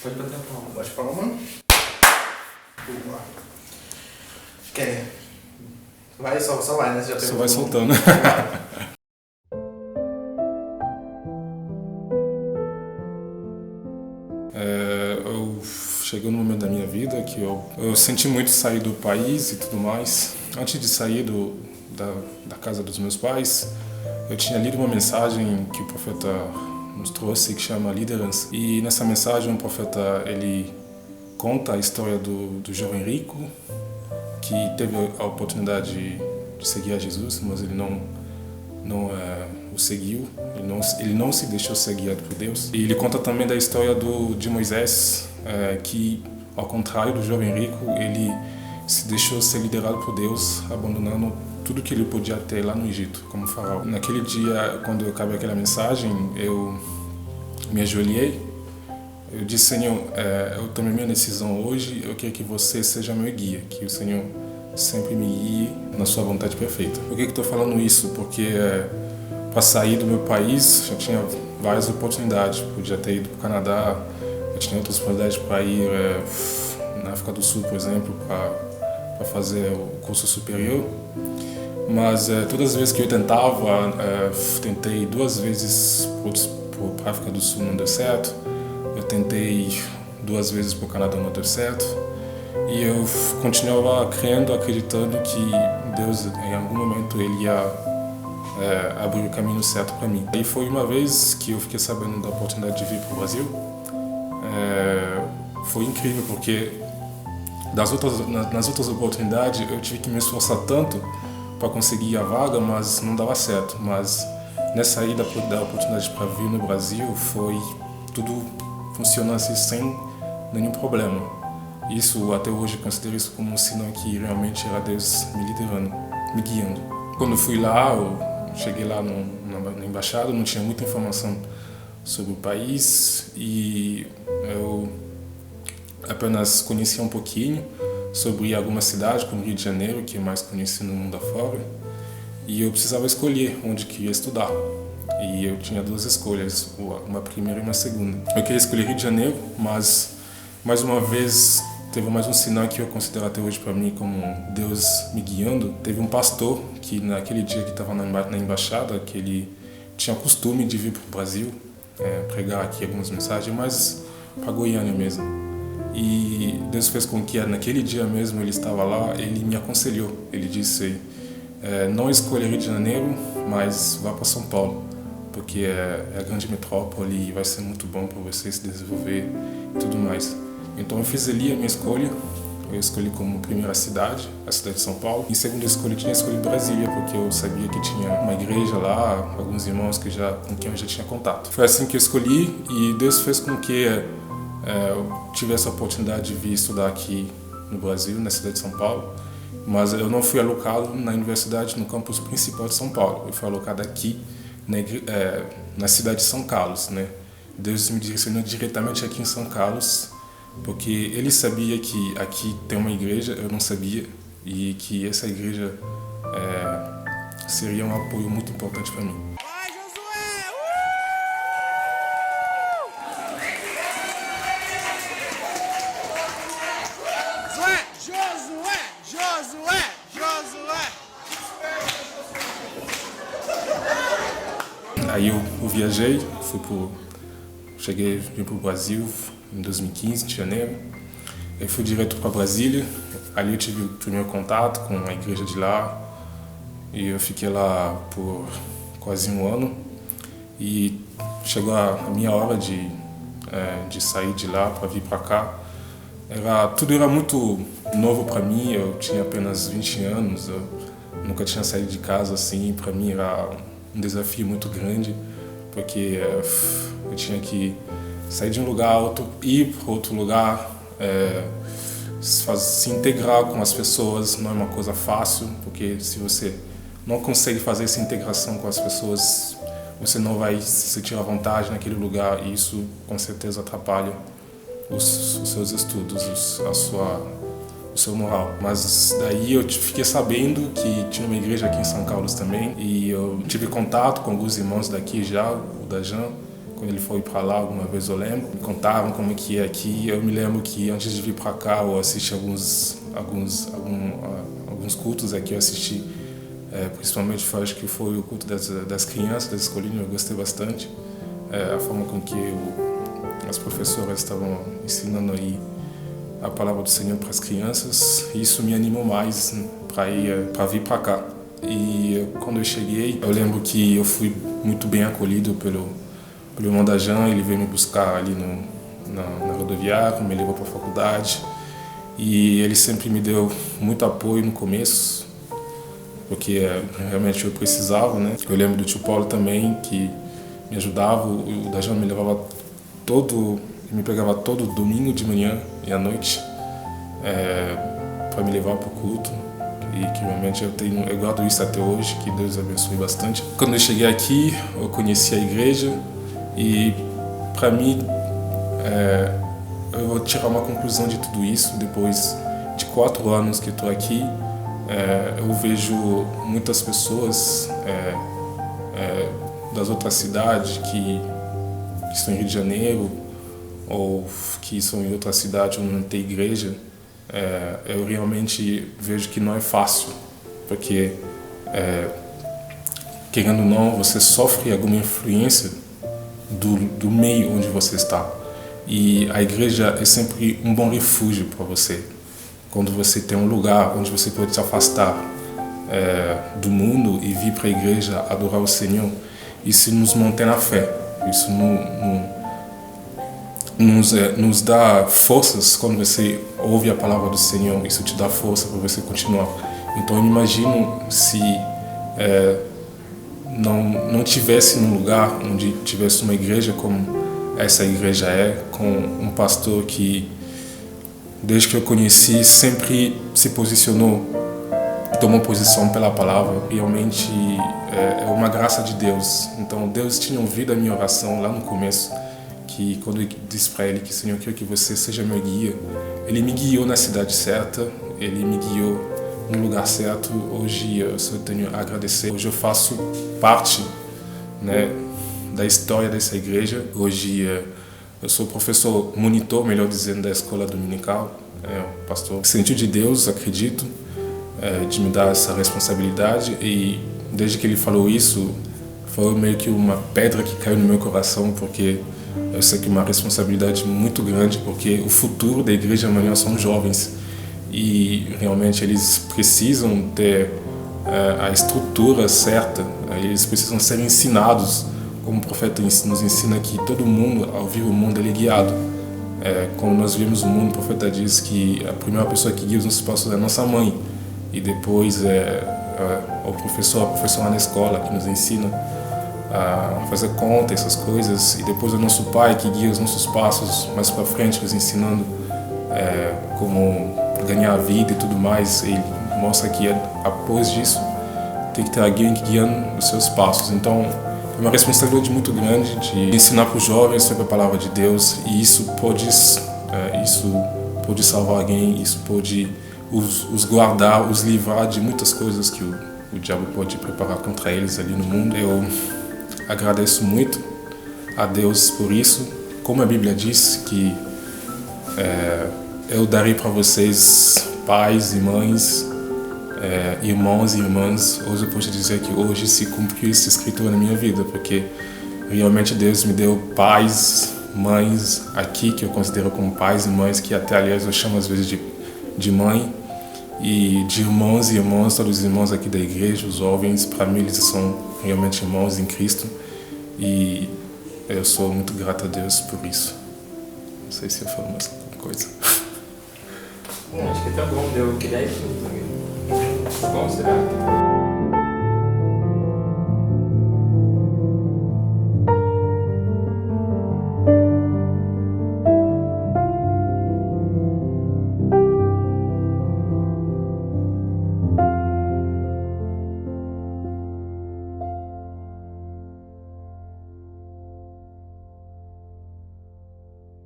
Pode bater a palma. Bate palma. Boa. Ok. Vai, só vai, né? Você já Só pegou vai todo soltando. mundo. Eu cheguei num momento da minha vida que eu senti muito sair do país e tudo mais. Antes de sair da casa dos meus pais, eu tinha lido uma mensagem que o profeta nos trouxe que chama Liderança. E nessa mensagem o profeta ele conta a história do jovem rico que teve a oportunidade de seguir a Jesus, mas ele não o seguiu, ele não se deixou ser guiado por Deus. E ele conta também da história de Moisés, que, ao contrário do jovem rico, ele se deixou ser liderado por Deus, abandonando tudo que ele podia ter lá no Egito, como faraó. Naquele dia, quando eu acabei aquela mensagem, eu me ajoelhei, eu disse: Senhor, eu tomei minha decisão hoje, eu quero que você seja meu guia, que o Senhor sempre me guie na sua vontade perfeita. Por que estou falando isso? Porque para sair do meu país já tinha várias oportunidades. Podia ter ido para o Canadá, eu tinha outras oportunidades para ir na África do Sul, por exemplo, para fazer o curso superior. Mas todas as vezes que eu tentava, tentei 2 vezes para a África do Sul, não deu certo. Eu tentei 2 vezes para o Canadá, não deu certo. E eu continuava crendo, acreditando que Deus, em algum momento, ele ia abrir o caminho certo para mim. E foi uma vez que eu fiquei sabendo da oportunidade de vir para o Brasil. Foi incrível, porque nas outras oportunidades eu tive que me esforçar tanto para conseguir a vaga, mas não dava certo. Mas nessa ida da oportunidade para vir no Brasil, foi tudo funcionando assim sem nenhum problema. Isso, até hoje, eu considero isso como um sinal que realmente era Deus me liderando, me guiando. Quando eu fui lá, eu cheguei lá na embaixada, não tinha muita informação sobre o país e eu apenas conhecia um pouquinho sobre alguma cidade, como Rio de Janeiro, que é mais conhecido no mundo afora, e eu precisava escolher onde queria estudar. E eu tinha 2 escolhas, uma primeira e uma segunda. Eu queria escolher Rio de Janeiro, mas mais uma vez teve mais um sinal que eu considero até hoje para mim como Deus me guiando. Teve um pastor que naquele dia que estava na embaixada, que ele tinha o costume de vir para o Brasil, pregar aqui algumas mensagens, mas para Goiânia mesmo. E Deus fez com que naquele dia mesmo ele estava lá, ele me aconselhou. Ele disse: não escolha Rio de Janeiro, mas vá para São Paulo, porque é a grande metrópole e vai ser muito bom para você se desenvolver e tudo mais. Então eu fiz ali a minha escolha. Eu escolhi como primeira cidade, a cidade de São Paulo. Em segunda escolha eu tinha escolhido Brasília, porque eu sabia que tinha uma igreja lá, alguns irmãos com quem eu já tinha contato. Foi assim que eu escolhi e Deus fez com que eu tivesse a oportunidade de vir estudar aqui no Brasil, na cidade de São Paulo. Mas eu não fui alocado na universidade, no campus principal de São Paulo. Eu fui alocado aqui, na cidade de São Carlos, né? Deus me direcionou diretamente aqui em São Carlos, porque ele sabia que aqui tem uma igreja, eu não sabia, e que essa igreja seria um apoio muito importante para mim. Vai, Josué! Josué! Aí eu viajei, vim para o Brasil em 2015, de janeiro. Eu fui direto para Brasília. Ali eu tive o primeiro contato com a igreja de lá e eu fiquei lá por quase 1 ano. E chegou a minha hora de sair de lá para vir para cá. Tudo era muito novo para mim. Eu tinha apenas 20 anos. Eu nunca tinha saído de casa assim. Para mim era um desafio muito grande, porque eu tinha que sair de um lugar, ir para outro lugar, se integrar com as pessoas. Não é uma coisa fácil, porque se você não consegue fazer essa integração com as pessoas, você não vai se sentir à vontade naquele lugar, e isso com certeza atrapalha os seus estudos, o seu moral. Mas daí eu fiquei sabendo que tinha uma igreja aqui em São Carlos também, e eu tive contato com alguns irmãos daqui já, o Dajan, quando ele foi para lá alguma vez, eu lembro, me contavam como é que é aqui. Eu me lembro que antes de vir para cá eu assisti alguns cultos aqui, eu assisti, principalmente acho que foi o culto das crianças, das escolinhas, eu gostei bastante, a forma com que as professoras estavam ensinando aí a palavra do Senhor para as crianças. Isso me animou mais para vir para cá. E quando eu cheguei, eu lembro que eu fui muito bem acolhido pelo irmão da Jean. Ele veio me buscar ali na rodoviária, me levou para a faculdade. E ele sempre me deu muito apoio no começo, porque realmente eu precisava, né? Eu lembro do tio Paulo também, que me ajudava. O da Jean me pegava todo domingo de manhã e à noite para me levar para o culto. E que realmente eu guardo isso até hoje, que Deus abençoe bastante. Quando eu cheguei aqui, eu conheci a igreja e, para mim, eu vou tirar uma conclusão de tudo isso. Depois de 4 anos que estou aqui, eu vejo muitas pessoas das outras cidades que estão em Rio de Janeiro ou que estão em outra cidade onde não tem igreja. Eu realmente vejo que não é fácil, porque, querendo ou não, você sofre alguma influência do meio onde você está. E a igreja é sempre um bom refúgio para você. Quando você tem um lugar onde você pode se afastar do mundo e vir para a igreja adorar o Senhor, isso nos mantém na fé. Isso nos dá forças. Quando você ouve a palavra do Senhor, isso te dá força para você continuar. Então eu me imagino se não tivesse num lugar onde tivesse uma igreja como essa igreja com um pastor que, desde que eu conheci, sempre se posicionou, tomou posição pela palavra. Realmente é uma graça de Deus. Então Deus tinha ouvido a minha oração lá no começo, que quando eu disse para ele que, Senhor, eu quero que você seja meu guia, ele me guiou na cidade certa, ele me guiou no lugar certo. Hoje eu só tenho a agradecer. Hoje eu faço parte, né, da história dessa igreja. Hoje eu sou professor monitor, melhor dizendo, da escola dominical. O pastor sentiu de Deus, acredito, de me dar essa responsabilidade, e desde que ele falou isso, foi meio que uma pedra que caiu no meu coração, porque eu sei que é uma responsabilidade muito grande, porque o futuro da igreja amanhã são jovens e realmente eles precisam ter a estrutura certa, eles precisam ser ensinados, como o profeta nos ensina que todo mundo, ao vir o mundo, ele é guiado. Como nós vimos o mundo, o profeta diz que a primeira pessoa que guia os nossos passos é a nossa mãe, e depois o professor, a professora na escola que nos ensina a fazer conta, essas coisas, e depois o nosso pai que guia os nossos passos mais para frente, nos ensinando como ganhar a vida e tudo mais. Ele mostra que após disso tem que ter alguém guiando os seus passos. Então é uma responsabilidade muito grande de ensinar para os jovens sobre a palavra de Deus, e isso pode salvar alguém, isso pode os guardar, os livrar de muitas coisas que o diabo pode preparar contra eles ali no mundo. Eu agradeço muito a Deus por isso. Como a Bíblia diz, que eu darei para vocês pais e mães, irmãos e irmãs. Hoje eu posso dizer que hoje se cumpriu essa escritura na minha vida, porque realmente Deus me deu pais, mães aqui, que eu considero como pais e mães, que até, aliás, eu chamo às vezes de mãe, e de irmãos e irmãs, todos os irmãos aqui da igreja, os jovens. Para mim eles são realmente irmãos em Cristo, e eu sou muito grato a Deus por isso. Não sei se eu falo mais alguma coisa. Acho que tá bom, deu que 10 minutos. Bom, será?